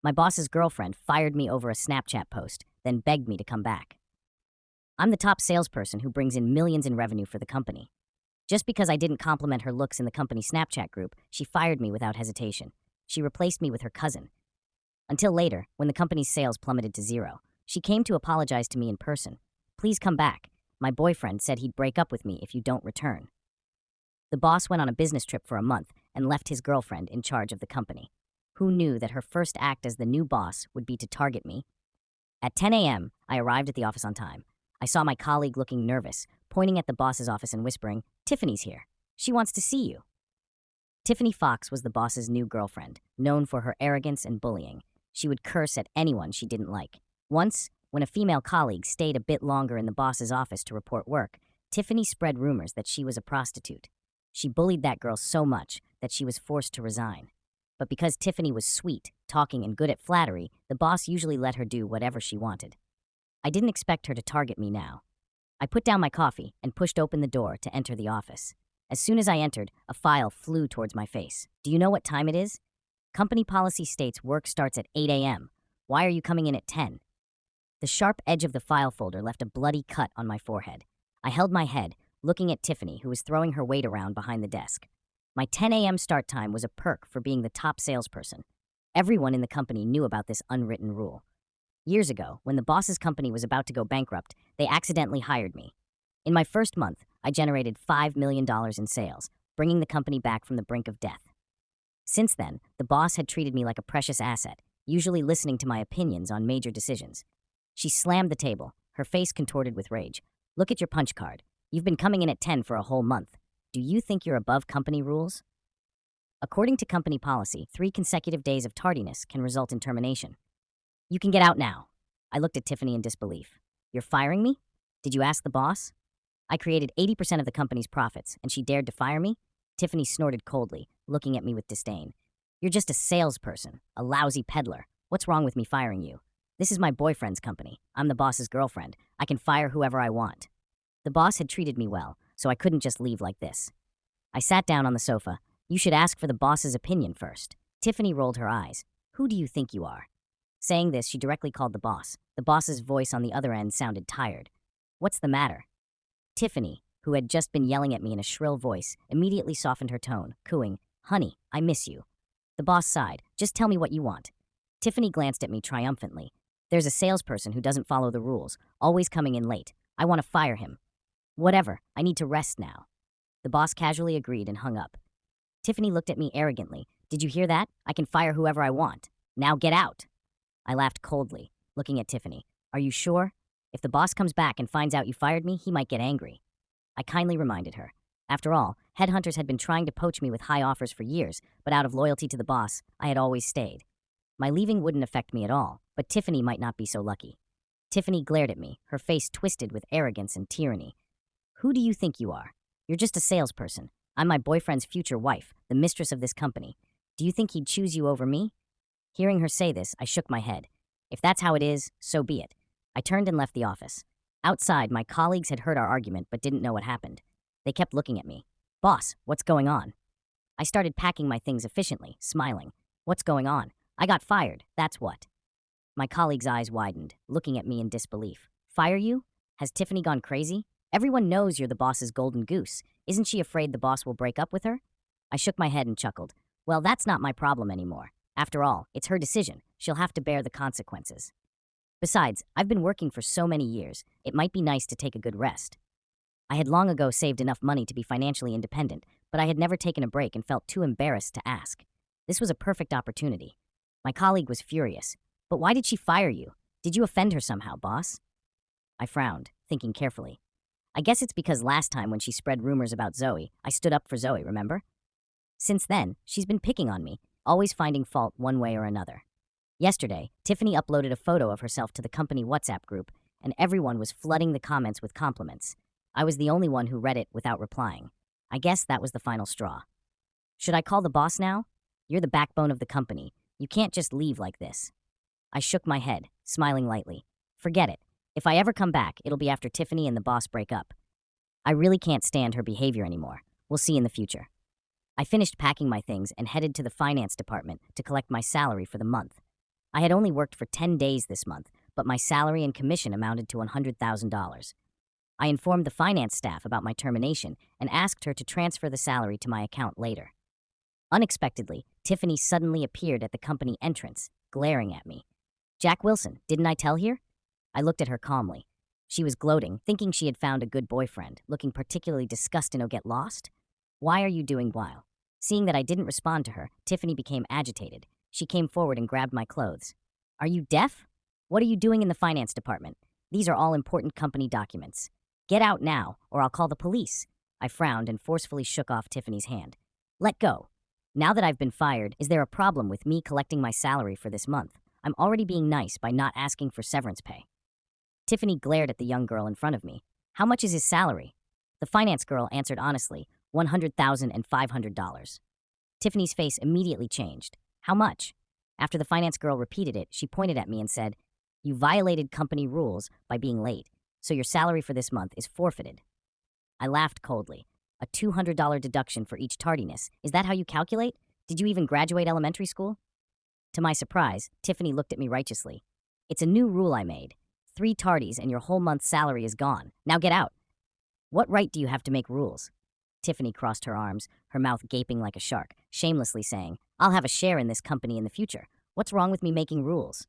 My boss's girlfriend fired me over a Snapchat post, then begged me to come back. I'm the top salesperson who brings in millions in revenue for the company. Just because I didn't compliment her looks in the company Snapchat group, she fired me without hesitation. She replaced me with her cousin. Until later, when the company's sales plummeted to zero, she came to apologize to me in person. Please come back. My boyfriend said he'd break up with me if you don't return. The boss went on a business trip for a month and left his girlfriend in charge of the company. Who knew that her first act as the new boss would be to target me? At 10 a.m., I arrived at the office on time. I saw my colleague looking nervous, pointing at the boss's office and whispering, "Tiffany's here. She wants to see you." Tiffany Fox was the boss's new girlfriend, known for her arrogance and bullying. She would curse at anyone she didn't like. Once, when a female colleague stayed a bit longer in the boss's office to report work, Tiffany spread rumors that she was a prostitute. She bullied that girl so much that she was forced to resign. But because Tiffany was sweet, talking, and good at flattery, the boss usually let her do whatever she wanted. I didn't expect her to target me now. I put down my coffee and pushed open the door to enter the office. As soon as I entered, a file flew towards my face. "Do you know what time it is? Company policy states work starts at 8 a.m. Why are you coming in at 10? The sharp edge of the file folder left a bloody cut on my forehead. I held my head, looking at Tiffany, who was throwing her weight around behind the desk. My 10 a.m. start time was a perk for being the top salesperson. Everyone in the company knew about this unwritten rule. Years ago, when the boss's company was about to go bankrupt, they accidentally hired me. In my first month, I generated $5 million in sales, bringing the company back from the brink of death. Since then, the boss had treated me like a precious asset, usually listening to my opinions on major decisions. She slammed the table, her face contorted with rage. "Look at your punch card. You've been coming in at 10 for a whole month. Do you think you're above company rules?" According to company policy, 3 consecutive days of tardiness can result in termination. "You can get out now." I looked at Tiffany in disbelief. "You're firing me? Did you ask the boss?" I created 80% of the company's profits, and she dared to fire me? Tiffany snorted coldly, looking at me with disdain. "You're just a salesperson, a lousy peddler. What's wrong with me firing you? This is my boyfriend's company. I'm the boss's girlfriend. I can fire whoever I want." The boss had treated me well, so I couldn't just leave like this. I sat down on the sofa. "You should ask for the boss's opinion first." Tiffany rolled her eyes. "Who do you think you are?" Saying this, she directly called the boss. The boss's voice on the other end sounded tired. "What's the matter?" Tiffany, who had just been yelling at me in a shrill voice, immediately softened her tone, cooing, "Honey, I miss you." The boss sighed. "Just tell me what you want." Tiffany glanced at me triumphantly. "There's a salesperson who doesn't follow the rules, always coming in late. I want to fire him." "Whatever, I need to rest now." The boss casually agreed and hung up. Tiffany looked at me arrogantly. "Did you hear that? I can fire whoever I want. Now get out." I laughed coldly, looking at Tiffany. "Are you sure? If the boss comes back and finds out you fired me, he might get angry." I kindly reminded her. After all, headhunters had been trying to poach me with high offers for years, but out of loyalty to the boss, I had always stayed. My leaving wouldn't affect me at all, but Tiffany might not be so lucky. Tiffany glared at me, her face twisted with arrogance and tyranny. "Who do you think you are? You're just a salesperson. I'm my boyfriend's future wife, the mistress of this company. Do you think he'd choose you over me?" Hearing her say this, I shook my head. If that's how it is, so be it. I turned and left the office. Outside, my colleagues had heard our argument but didn't know what happened. They kept looking at me. "Boss, what's going on?" I started packing my things efficiently, smiling. "What's going on? I got fired, that's what." My colleague's eyes widened, looking at me in disbelief. "Fire you? Has Tiffany gone crazy? Everyone knows you're the boss's golden goose. Isn't she afraid the boss will break up with her?" I shook my head and chuckled. "Well, that's not my problem anymore. After all, it's her decision. She'll have to bear the consequences. Besides, I've been working for so many years, it might be nice to take a good rest." I had long ago saved enough money to be financially independent, but I had never taken a break and felt too embarrassed to ask. This was a perfect opportunity. My colleague was furious. "But why did she fire you? Did you offend her somehow, boss?" I frowned, thinking carefully. "I guess it's because last time when she spread rumors about Zoe, I stood up for Zoe, remember? Since then, she's been picking on me, always finding fault one way or another. Yesterday, Tiffany uploaded a photo of herself to the company WhatsApp group, and everyone was flooding the comments with compliments. I was the only one who read it without replying. I guess that was the final straw. Should I call the boss now? You're the backbone of the company. You can't just leave like this." I shook my head, smiling lightly. "Forget it. If I ever come back, it'll be after Tiffany and the boss break up. I really can't stand her behavior anymore. We'll see in the future." I finished packing my things and headed to the finance department to collect my salary for the month. I had only worked for 10 days this month, but my salary and commission amounted to $100,000. I informed the finance staff about my termination and asked her to transfer the salary to my account later. Unexpectedly, Tiffany suddenly appeared at the company entrance, glaring at me. "Jack Wilson, didn't I tell here?" I looked at her calmly. She was gloating, thinking she had found a good boyfriend, looking particularly disgusted. "Oh, get lost? Why are you doing while?" Seeing that I didn't respond to her, Tiffany became agitated. She came forward and grabbed my clothes. "Are you deaf? What are you doing in the finance department? These are all important company documents. Get out now, or I'll call the police." I frowned and forcefully shook off Tiffany's hand. "Let go. Now that I've been fired, is there a problem with me collecting my salary for this month? I'm already being nice by not asking for severance pay." Tiffany glared at the young girl in front of me. "How much is his salary?" The finance girl answered honestly, $100,500. Tiffany's face immediately changed. "How much?" After the finance girl repeated it, she pointed at me and said, "You violated company rules by being late, so your salary for this month is forfeited." I laughed coldly. "A $200 deduction for each tardiness. Is that how you calculate? Did you even graduate elementary school?" To my surprise, Tiffany looked at me righteously. "It's a new rule I made. 3 tardies and your whole month's salary is gone. Now get out." "What right do you have to make rules?" Tiffany crossed her arms, her mouth gaping like a shark, shamelessly saying, "I'll have a share in this company in the future. What's wrong with me making rules?"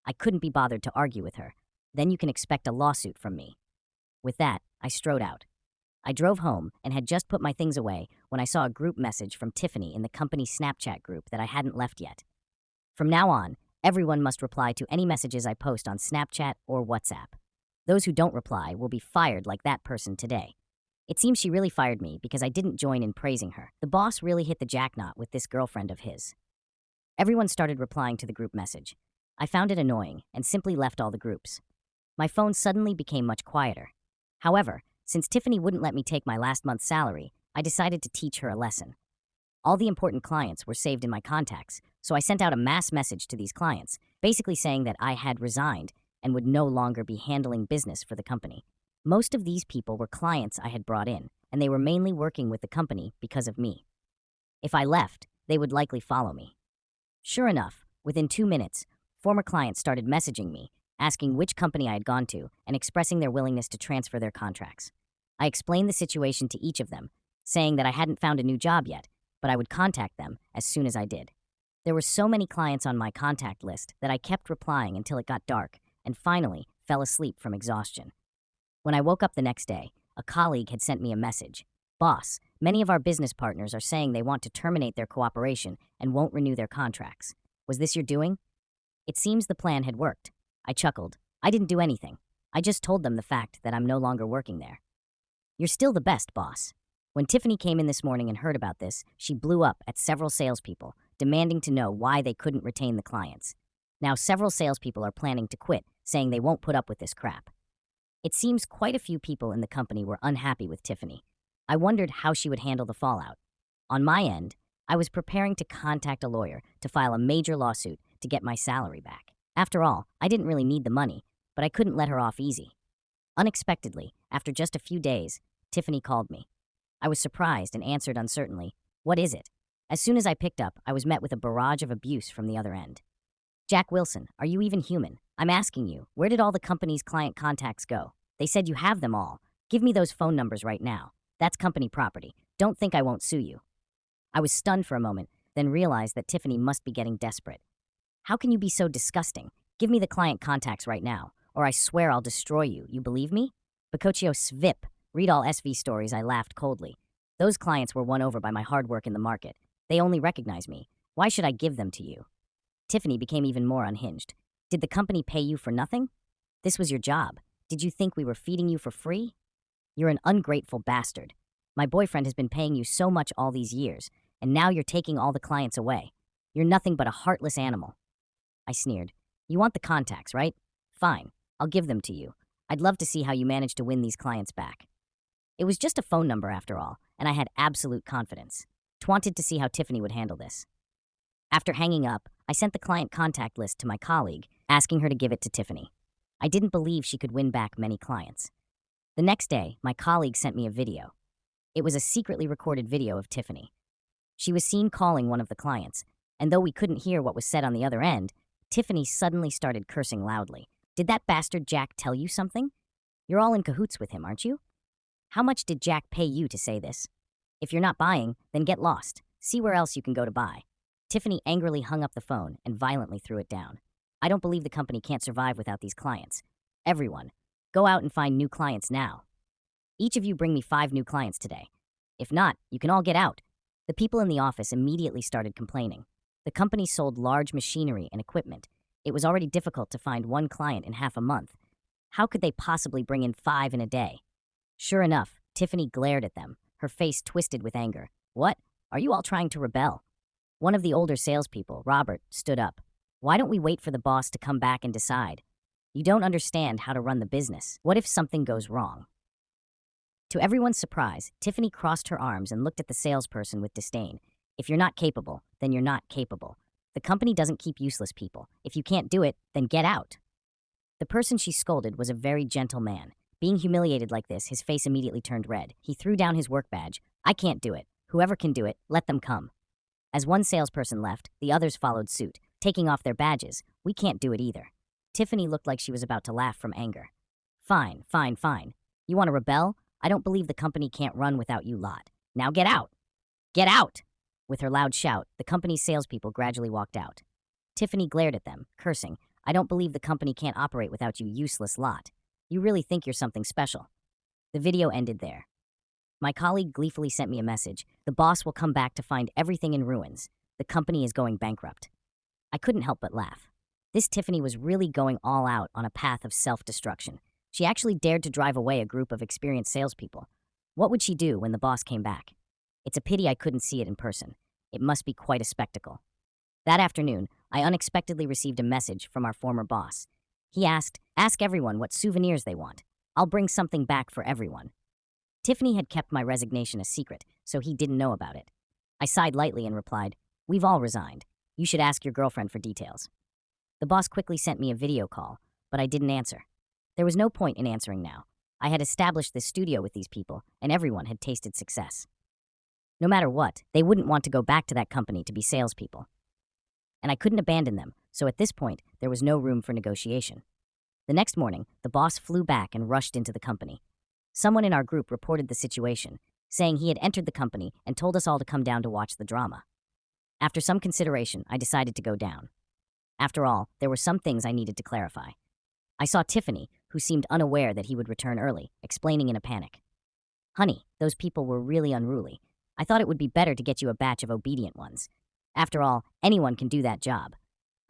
I couldn't be bothered to argue with her. "Then you can expect a lawsuit from me." With that, I strode out. I drove home and had just put my things away when I saw a group message from Tiffany in the company Snapchat group that I hadn't left yet. From now on, everyone must reply to any messages I post on Snapchat or WhatsApp. Those who don't reply will be fired like that person today. It seems she really fired me because I didn't join in praising her. The boss really hit the jackknot with this girlfriend of his. Everyone started replying to the group message. I found it annoying and simply left all the groups. My phone suddenly became much quieter. However, since Tiffany wouldn't let me take my last month's salary, I decided to teach her a lesson. All the important clients were saved in my contacts, so I sent out a mass message to these clients, basically saying that I had resigned and would no longer be handling business for the company. Most of these people were clients I had brought in, and they were mainly working with the company because of me. If I left, they would likely follow me. Sure enough, within 2 minutes, former clients started messaging me, asking which company I had gone to and expressing their willingness to transfer their contracts. I explained the situation to each of them, saying that I hadn't found a new job yet, but I would contact them as soon as I did. There were so many clients on my contact list that I kept replying until it got dark and finally fell asleep from exhaustion. When I woke up the next day, a colleague had sent me a message. "Boss, many of our business partners are saying they want to terminate their cooperation and won't renew their contracts. Was this your doing?" It seems the plan had worked. I chuckled. "I didn't do anything. I just told them the fact that I'm no longer working there." "You're still the best, boss." When Tiffany came in this morning and heard about this, she blew up at several salespeople, demanding to know why they couldn't retain the clients. Now several salespeople are planning to quit, saying they won't put up with this crap. It seems quite a few people in the company were unhappy with Tiffany. I wondered how she would handle the fallout. On my end, I was preparing to contact a lawyer to file a major lawsuit to get my salary back. After all, I didn't really need the money, but I couldn't let her off easy. Unexpectedly, after just a few days, Tiffany called me. I was surprised and answered uncertainly, "What is it?" As soon as I picked up, I was met with a barrage of abuse from the other end. "Jack Wilson, are you even human? I'm asking you, where did all the company's client contacts go? They said you have them all. Give me those phone numbers right now. That's company property. Don't think I won't sue you." I was stunned for a moment, then realized that Tiffany must be getting desperate. "How can you be so disgusting? Give me the client contacts right now, or I swear I'll destroy you. You believe me?" Bococcio svip. Read all SV stories. I laughed coldly. Those clients were won over by my hard work in the market. They only recognize me. Why should I give them to you? Tiffany became even more unhinged. "Did the company pay you for nothing? This was your job. Did you think we were feeding you for free? You're an ungrateful bastard. My boyfriend has been paying you so much all these years, and now you're taking all the clients away. You're nothing but a heartless animal." I sneered. "You want the contacts, right? Fine, I'll give them to you. I'd love to see how you manage to win these clients back." It was just a phone number after all, and I had absolute confidence. Wanted to see how Tiffany would handle this. After hanging up, I sent the client contact list to my colleague, asking her to give it to Tiffany. I didn't believe she could win back many clients. The next day, my colleague sent me a video. It was a secretly recorded video of Tiffany. She was seen calling one of the clients, and though we couldn't hear what was said on the other end, Tiffany suddenly started cursing loudly. Did that bastard Jack tell you something? You're all in cahoots with him, aren't you? How much did Jack pay you to say this? If you're not buying, then get lost. See where else you can go to buy. Tiffany angrily hung up the phone and violently threw it down. I don't believe the company can't survive without these clients. Everyone, go out and find new clients now. Each of you bring me 5 new clients today. If not, you can all get out. The people in the office immediately started complaining. The company sold large machinery and equipment. It was already difficult to find 1 client in half a month. How could they possibly bring in 5 in a day? Sure enough, Tiffany glared at them, her face twisted with anger. What? Are you all trying to rebel? One of the older salespeople, Robert, stood up. Why don't we wait for the boss to come back and decide? You don't understand how to run the business. What if something goes wrong? To everyone's surprise, Tiffany crossed her arms and looked at the salesperson with disdain. If you're not capable, then you're not capable. The company doesn't keep useless people. If you can't do it, then get out. The person she scolded was a very gentle man. Being humiliated like this, his face immediately turned red. He threw down his work badge. I can't do it. Whoever can do it, let them come. As one salesperson left, the others followed suit, taking off their badges. We can't do it either. Tiffany looked like she was about to laugh from anger. Fine. You want to rebel? I don't believe the company can't run without you lot. Now get out! Get out! With her loud shout, the company's salespeople gradually walked out. Tiffany glared at them, cursing. I don't believe the company can't operate without you useless lot. You really think you're something special. The video ended there. My colleague gleefully sent me a message. The boss will come back to find everything in ruins. The company is going bankrupt. I couldn't help but laugh. This Tiffany was really going all out on a path of self-destruction. She actually dared to drive away a group of experienced salespeople. What would she do when the boss came back? It's a pity I couldn't see it in person. It must be quite a spectacle. That afternoon, I unexpectedly received a message from our former boss. He asked, ask everyone what souvenirs they want. I'll bring something back for everyone. Tiffany had kept my resignation a secret, so he didn't know about it. I sighed lightly and replied, we've all resigned. You should ask your girlfriend for details. The boss quickly sent me a video call, but I didn't answer. There was no point in answering now. I had established this studio with these people, and everyone had tasted success. No matter what, they wouldn't want to go back to that company to be salespeople. And I couldn't abandon them, so at this point, there was no room for negotiation. The next morning, the boss flew back and rushed into the company. Someone in our group reported the situation, saying he had entered the company and told us all to come down to watch the drama. After some consideration, I decided to go down. After all, there were some things I needed to clarify. I saw Tiffany, who seemed unaware that he would return early, explaining in a panic. Honey, those people were really unruly. I thought it would be better to get you a batch of obedient ones. After all, anyone can do that job.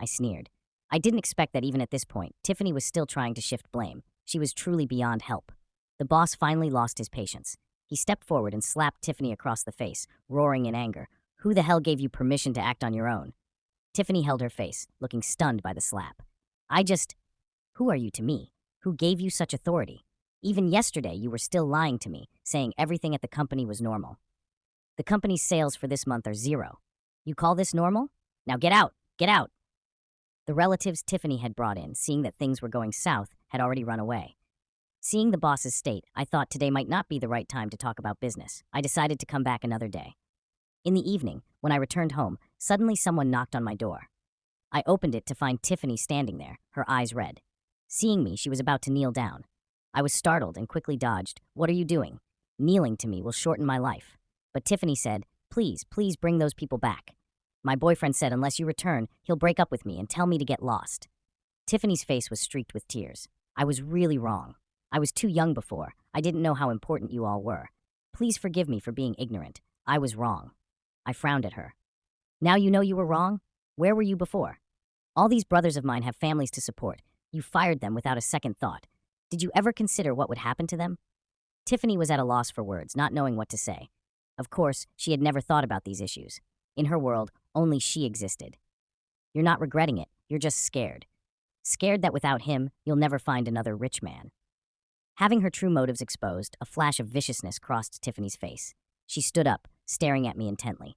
I sneered. I didn't expect that even at this point, Tiffany was still trying to shift blame. She was truly beyond help. The boss finally lost his patience. He stepped forward and slapped Tiffany across the face, roaring in anger. Who the hell gave you permission to act on your own? Tiffany held her face, looking stunned by the slap. Who are you to me? Who gave you such authority? Even yesterday, you were still lying to me, saying everything at the company was normal. The company's sales for this month are 0. You call this normal? Now get out! Get out! The relatives Tiffany had brought in, seeing that things were going south, had already run away. Seeing the boss's state, I thought today might not be the right time to talk about business. I decided to come back another day. In the evening, when I returned home, suddenly someone knocked on my door. I opened it to find Tiffany standing there, her eyes red. Seeing me, she was about to kneel down. I was startled and quickly dodged. What are you doing? Kneeling to me will shorten my life. But Tiffany said, please bring those people back. My boyfriend said unless you return, he'll break up with me and tell me to get lost. Tiffany's face was streaked with tears. I was really wrong. I was too young before. I didn't know how important you all were. Please forgive me for being ignorant. I was wrong. I frowned at her. Now you know you were wrong? Where were you before? All these brothers of mine have families to support. You fired them without a second thought. Did you ever consider what would happen to them? Tiffany was at a loss for words, not knowing what to say. Of course, she had never thought about these issues. In her world, only she existed. You're not regretting it. You're just scared. Scared that without him, you'll never find another rich man. Having her true motives exposed, a flash of viciousness crossed Tiffany's face. She stood up, staring at me intently.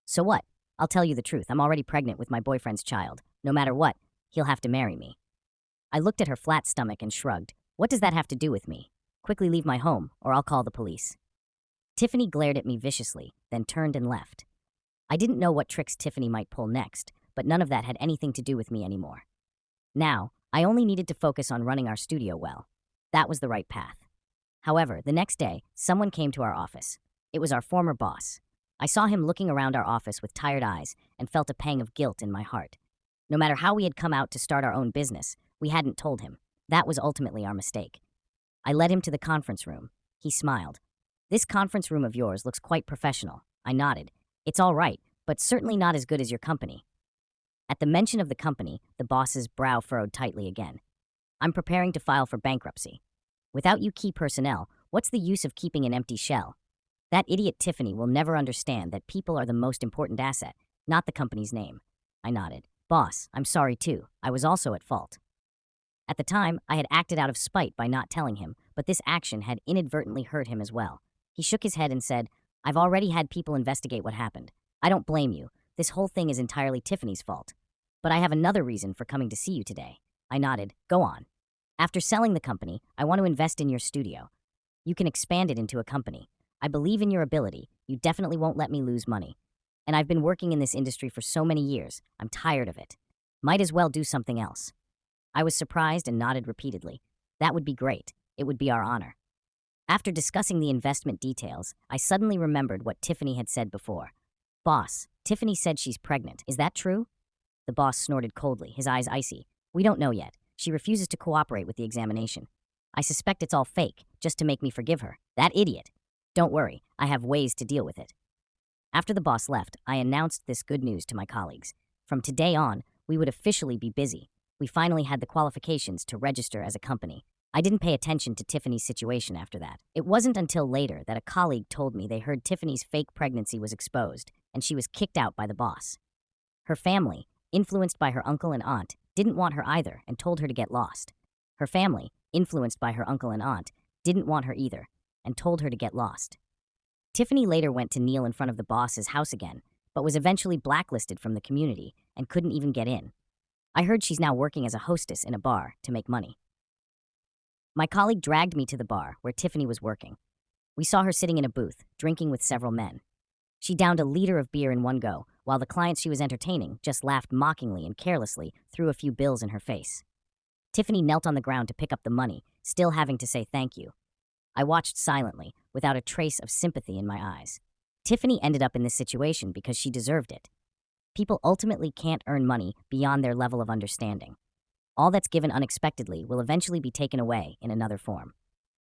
So what? I'll tell you the truth. I'm already pregnant with my boyfriend's child. No matter what, he'll have to marry me. I looked at her flat stomach and shrugged. What does that have to do with me? Quickly leave my home, or I'll call the police. Tiffany glared at me viciously, then turned and left. I didn't know what tricks Tiffany might pull next, but none of that had anything to do with me anymore. Now, I only needed to focus on running our studio well. That was the right path. However, the next day, someone came to our office. It was our former boss. I saw him looking around our office with tired eyes and felt a pang of guilt in my heart. No matter how we had come out to start our own business, we hadn't told him. That was ultimately our mistake. I led him to the conference room. He smiled. "This conference room of yours looks quite professional." I nodded. "It's all right, but certainly not as good as your company." At the mention of the company, the boss's brow furrowed tightly again. "I'm preparing to file for bankruptcy. Without you key personnel, what's the use of keeping an empty shell? That idiot Tiffany will never understand that people are the most important asset, not the company's name." I nodded. "Boss, I'm sorry too. I was also at fault." At the time, I had acted out of spite by not telling him, but this action had inadvertently hurt him as well. He shook his head and said, "I've already had people investigate what happened. I don't blame you. This whole thing is entirely Tiffany's fault. But I have another reason for coming to see you today." I nodded. "Go on." "After selling the company, I want to invest in your studio. You can expand it into a company. I believe in your ability. You definitely won't let me lose money. And I've been working in this industry for so many years. I'm tired of it. Might as well do something else." I was surprised and nodded repeatedly. "That would be great. It would be our honor." After discussing the investment details, I suddenly remembered what Tiffany had said before. "Boss, Tiffany said she's pregnant. Is that true?" The boss snorted coldly, his eyes icy. "We don't know yet. She refuses to cooperate with the examination. I suspect it's all fake, just to make me forgive her. That idiot. Don't worry, I have ways to deal with it." After the boss left, I announced this good news to my colleagues. From today on, we would officially be busy. We finally had the qualifications to register as a company. I didn't pay attention to Tiffany's situation after that. It wasn't until later that a colleague told me they heard Tiffany's fake pregnancy was exposed, and she was kicked out by the boss. Her family, influenced by her uncle and aunt, didn't want her either and told her to get lost. Her family, influenced by her uncle and aunt, didn't want her either and told her to get lost. Tiffany later went to kneel in front of the boss's house again, but was eventually blacklisted from the community and couldn't even get in. I heard she's now working as a hostess in a bar to make money. My colleague dragged me to the bar where Tiffany was working. We saw her sitting in a booth, drinking with several men. She downed a liter of beer in one go, while the clients she was entertaining just laughed mockingly and carelessly threw a few bills in her face. Tiffany knelt on the ground to pick up the money, still having to say thank you. I watched silently, without a trace of sympathy in my eyes. Tiffany ended up in this situation because she deserved it. People ultimately can't earn money beyond their level of understanding. All that's given unexpectedly will eventually be taken away in another form.